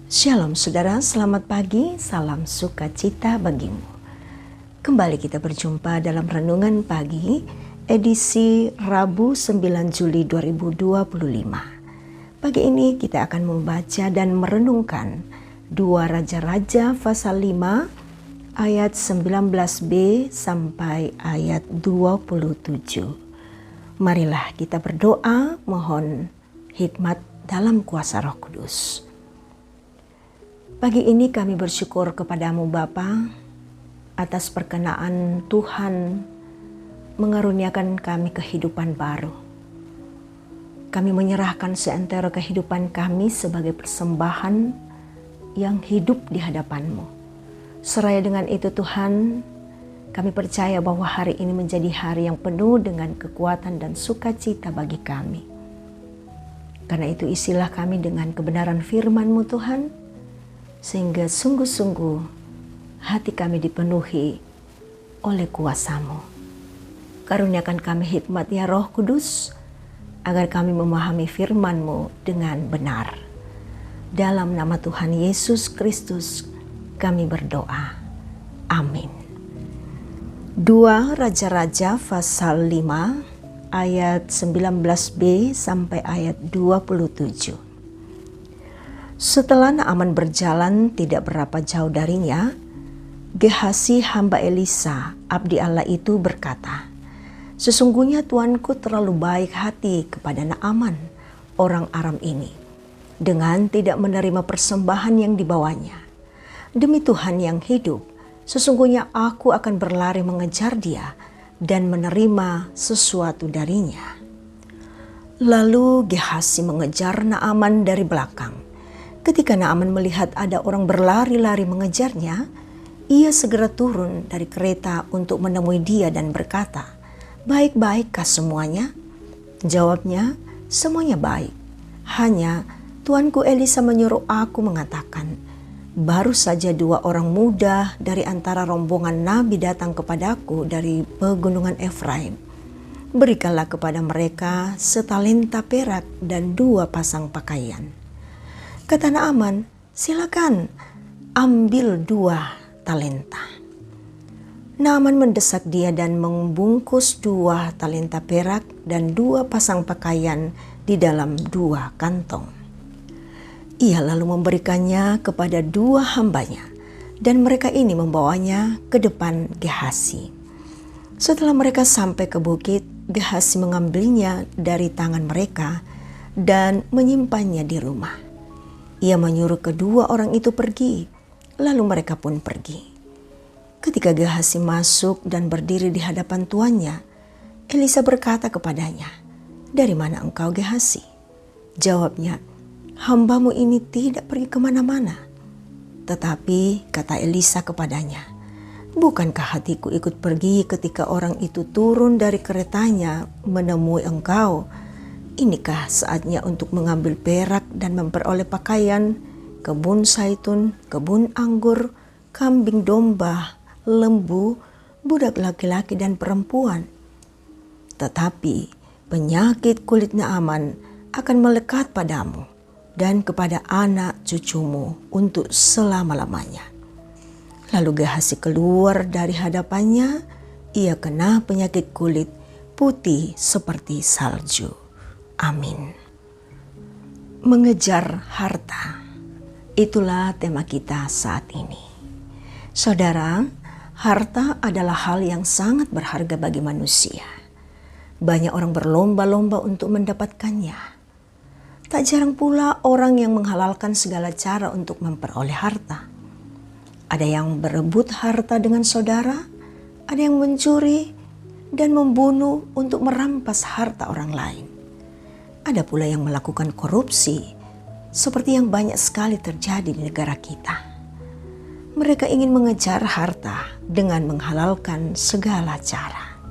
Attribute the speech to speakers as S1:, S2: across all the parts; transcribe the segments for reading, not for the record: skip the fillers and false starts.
S1: Shalom saudara, selamat pagi, salam sukacita bagimu. Kembali kita berjumpa dalam Renungan Pagi, edisi Rabu 9 Juli 2025. Pagi ini kita akan membaca dan merenungkan 2 Raja-Raja pasal 5 ayat 19b sampai ayat 27. Marilah kita berdoa mohon hikmat dalam kuasa Roh Kudus. Pagi ini kami bersyukur kepadamu Bapa atas perkenaan Tuhan mengaruniakan kami kehidupan baru. Kami menyerahkan seantero kehidupan kami sebagai persembahan yang hidup di hadapan-Mu. Seraya dengan itu Tuhan, kami percaya bahwa hari ini menjadi hari yang penuh dengan kekuatan dan sukacita bagi kami. Karena itu isilah kami dengan kebenaran firman-Mu Tuhan, sehingga sungguh-sungguh hati kami dipenuhi oleh kuasa-Mu. Karuniakan kami hikmat ya Roh Kudus, agar kami memahami firman-Mu dengan benar. Dalam nama Tuhan Yesus Kristus kami berdoa. Amin. 2 Raja-Raja pasal 5 ayat 19b sampai ayat 27. Setelah Naaman berjalan tidak berapa jauh darinya, Gehasi hamba Elisa, abdi Allah itu berkata, "Sesungguhnya tuanku terlalu baik hati kepada Naaman, orang Aram ini, dengan tidak menerima persembahan yang dibawanya. Demi Tuhan yang hidup, sesungguhnya aku akan berlari mengejar dia dan menerima sesuatu darinya." Lalu Gehasi mengejar Naaman dari belakang. Ketika Naaman melihat ada orang berlari-lari mengejarnya, ia segera turun dari kereta untuk menemui dia dan berkata, "Baik-baikkah semuanya?" Jawabnya, "Semuanya baik. Hanya tuanku Elisa menyuruh aku mengatakan, baru saja 2 orang muda dari antara rombongan Nabi datang kepadaku dari pegunungan Efraim. Berikanlah kepada mereka setalenta perak dan 2 pasang pakaian." Kata Naaman, "Silakan, ambil 2 talenta." Naaman mendesak dia dan membungkus 2 talenta perak dan 2 pasang pakaian di dalam 2 kantong. Ia lalu memberikannya kepada 2 hambanya, dan mereka ini membawanya ke depan Gehasi. Setelah mereka sampai ke bukit, Gehasi mengambilnya dari tangan mereka dan menyimpannya di rumah. Ia menyuruh kedua orang itu pergi, lalu mereka pun pergi. Ketika Gehasi masuk dan berdiri di hadapan tuannya, Elisa berkata kepadanya, "Dari mana engkau Gehasi?" Jawabnya, "Hambamu ini tidak pergi kemana-mana." Tetapi kata Elisa kepadanya, "Bukankah hatiku ikut pergi ketika orang itu turun dari keretanya menemui engkau? Inikah saatnya untuk mengambil perak dan memperoleh pakaian, kebun zaitun, kebun anggur, kambing domba, lembu, budak laki-laki dan perempuan? Tetapi penyakit kulit Naaman akan melekat padamu dan kepada anak cucumu untuk selama-lamanya." Lalu Gehasi keluar dari hadapannya, ia kena penyakit kulit putih seperti salju. Amin. Mengejar harta, itulah tema kita saat ini. Saudara, harta adalah hal yang sangat berharga bagi manusia. Banyak orang berlomba-lomba untuk mendapatkannya. Tak jarang pula orang yang menghalalkan segala cara untuk memperoleh harta. Ada yang berebut harta dengan saudara, ada yang mencuri dan membunuh untuk merampas harta orang lain. Ada pula yang melakukan korupsi, seperti yang banyak sekali terjadi di negara kita. Mereka ingin mengejar harta dengan menghalalkan segala cara.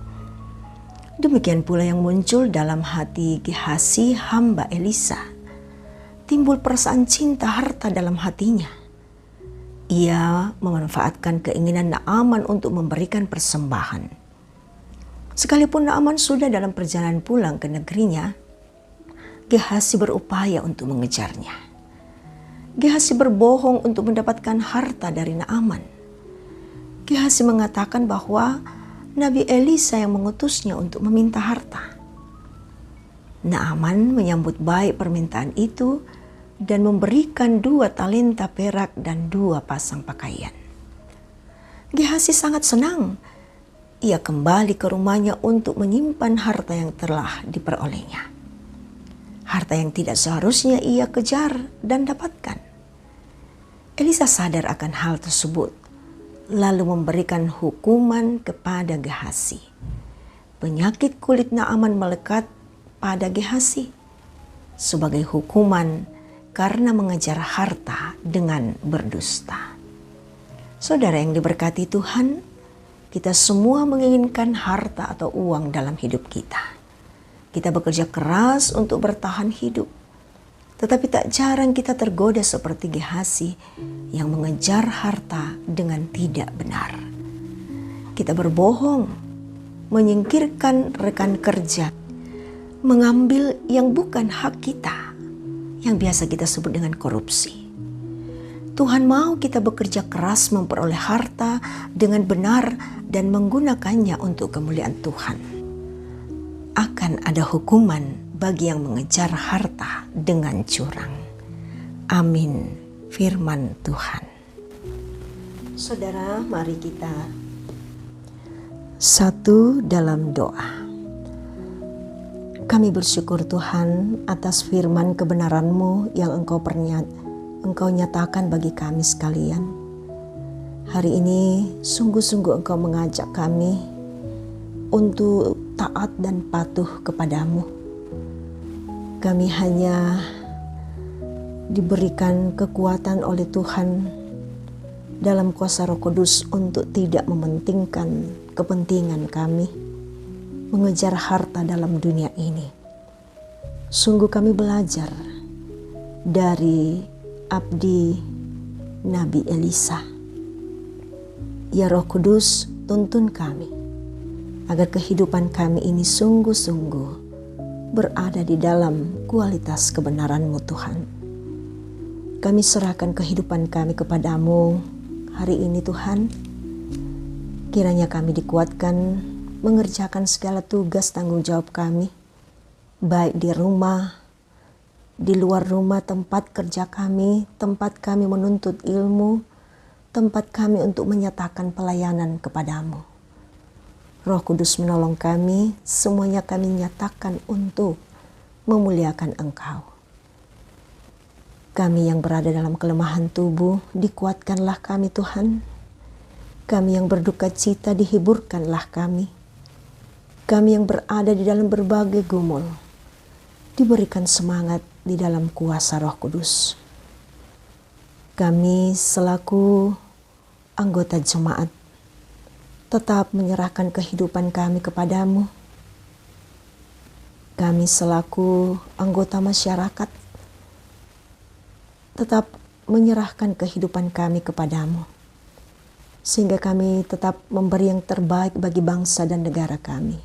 S1: Demikian pula yang muncul dalam hati Gehasi hamba Elisa. Timbul perasaan cinta harta dalam hatinya. Ia memanfaatkan keinginan Naaman untuk memberikan persembahan. Sekalipun Naaman sudah dalam perjalanan pulang ke negerinya, Gehasi berupaya untuk mengejarnya. Gehazi berbohong untuk mendapatkan harta dari Naaman. Gehazi mengatakan bahwa Nabi Elisa yang mengutusnya untuk meminta harta. Naaman menyambut baik permintaan itu dan memberikan 2 talenta perak dan 2 pasang pakaian. Gehazi sangat senang. Ia kembali ke rumahnya untuk menyimpan harta yang telah diperolehnya. Harta yang tidak seharusnya ia kejar dan dapatkan. Elisa sadar akan hal tersebut, lalu memberikan hukuman kepada Gehazi. Penyakit kulit Naaman melekat pada Gehazi sebagai hukuman karena mengejar harta dengan berdusta. Saudara yang diberkati Tuhan, kita semua menginginkan harta atau uang dalam hidup kita. Kita bekerja keras untuk bertahan hidup. Tetapi tak jarang kita tergoda seperti Gehazi yang mengejar harta dengan tidak benar. Kita berbohong, menyingkirkan rekan kerja, mengambil yang bukan hak kita, yang biasa kita sebut dengan korupsi. Tuhan mau kita bekerja keras memperoleh harta dengan benar dan menggunakannya untuk kemuliaan Tuhan. Akan ada hukuman bagi yang mengejar harta dengan curang. Amin. Firman Tuhan. Saudara, mari kita satu dalam doa. Kami bersyukur Tuhan atas firman kebenaran-Mu yang Engkau nyatakan bagi kami sekalian. Hari ini sungguh-sungguh Engkau mengajak kami untuk taat dan patuh kepadamu. Kami hanya diberikan kekuatan oleh Tuhan dalam kuasa Roh Kudus untuk tidak mementingkan kepentingan kami, mengejar harta dalam dunia ini. Sungguh kami belajar dari abdi Nabi Elisa. Ya Roh Kudus, tuntun kami agar kehidupan kami ini sungguh-sungguh berada di dalam kualitas kebenaran-Mu Tuhan. Kami serahkan kehidupan kami kepadamu hari ini Tuhan. Kiranya kami dikuatkan mengerjakan segala tugas tanggung jawab kami, baik di rumah, di luar rumah, tempat kerja kami, tempat kami menuntut ilmu, tempat kami untuk menyatakan pelayanan kepadamu. Roh Kudus menolong kami, semuanya kami nyatakan untuk memuliakan Engkau. Kami yang berada dalam kelemahan tubuh, dikuatkanlah kami Tuhan. Kami yang berduka cita, dihiburkanlah kami. Kami yang berada di dalam berbagai gumul, diberikan semangat di dalam kuasa Roh Kudus. Kami selaku anggota jemaat tetap menyerahkan kehidupan kami kepadamu. Kami selaku anggota masyarakat tetap menyerahkan kehidupan kami kepadamu, sehingga kami tetap memberi yang terbaik bagi bangsa dan negara kami.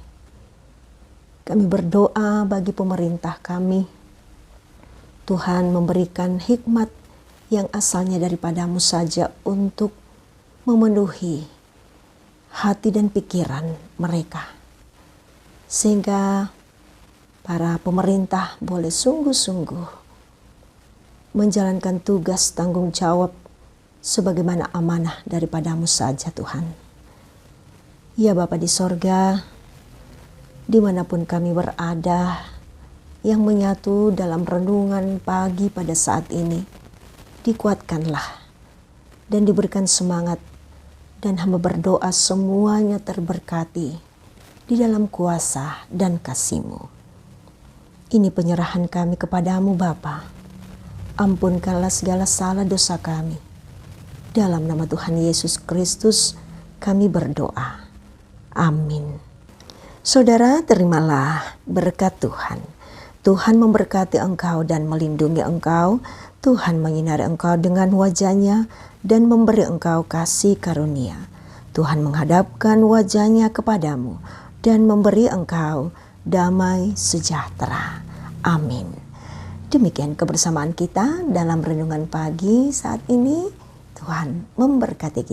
S1: Kami berdoa bagi pemerintah kami. Tuhan memberikan hikmat yang asalnya daripadamu saja untuk memenuhi hati dan pikiran mereka, sehingga para pemerintah boleh sungguh-sungguh menjalankan tugas tanggung jawab sebagaimana amanah daripadamu saja Tuhan. Ya Bapa di sorga, dimanapun kami berada, yang menyatu dalam renungan pagi pada saat ini, dikuatkanlah dan diberikan semangat. Dan hamba berdoa semuanya terberkati di dalam kuasa dan kasih-Mu. Ini penyerahan kami kepadamu Bapa. Ampunkanlah segala salah dosa kami. Dalam nama Tuhan Yesus Kristus kami berdoa. Amin. Saudara, terimalah berkat Tuhan. Tuhan memberkati engkau dan melindungi engkau. Tuhan menyinari engkau dengan wajah-Nya dan memberi engkau kasih karunia. Tuhan menghadapkan wajah-Nya kepadamu dan memberi engkau damai sejahtera. Amin. Demikian kebersamaan kita dalam renungan pagi saat ini. Tuhan memberkati kita.